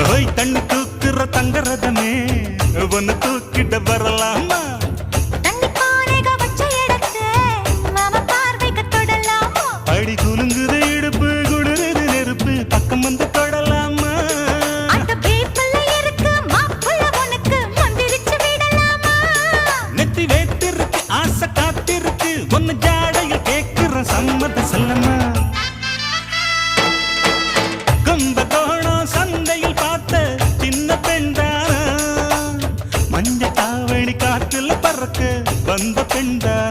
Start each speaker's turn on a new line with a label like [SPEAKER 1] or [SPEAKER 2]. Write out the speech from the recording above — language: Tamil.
[SPEAKER 1] ஓய் தண்ணி தூக்குற தங்கரதமே ஒன்னு தூக்கிட்ட வரலாமா
[SPEAKER 2] தண்ணி பானைக வச்ச இடத்து மாமா பார்வைக்கு தொடலாமா
[SPEAKER 1] அடி குலுங்குது இடுப்பு குளிருது நெருப்பு பக்கம் வந்து தொடலாமா
[SPEAKER 2] அந்த பேப்பல்ல இருக்கு மாப்புள்ள உனக்கு மந்திரிச்சு விடலாமா
[SPEAKER 1] நெத்தி வேத்திருக்கு ஆசை காத்திருக்கு ஒன்னு ஜாடையில் கேட்கிற சம்மத செல்லம்மா கும்பகோணம் சந்தையில் பார்த்த சின்ன பெண்தானா மஞ்ச தாவணி காற்றுல பறக்க வந்த பெண்தானா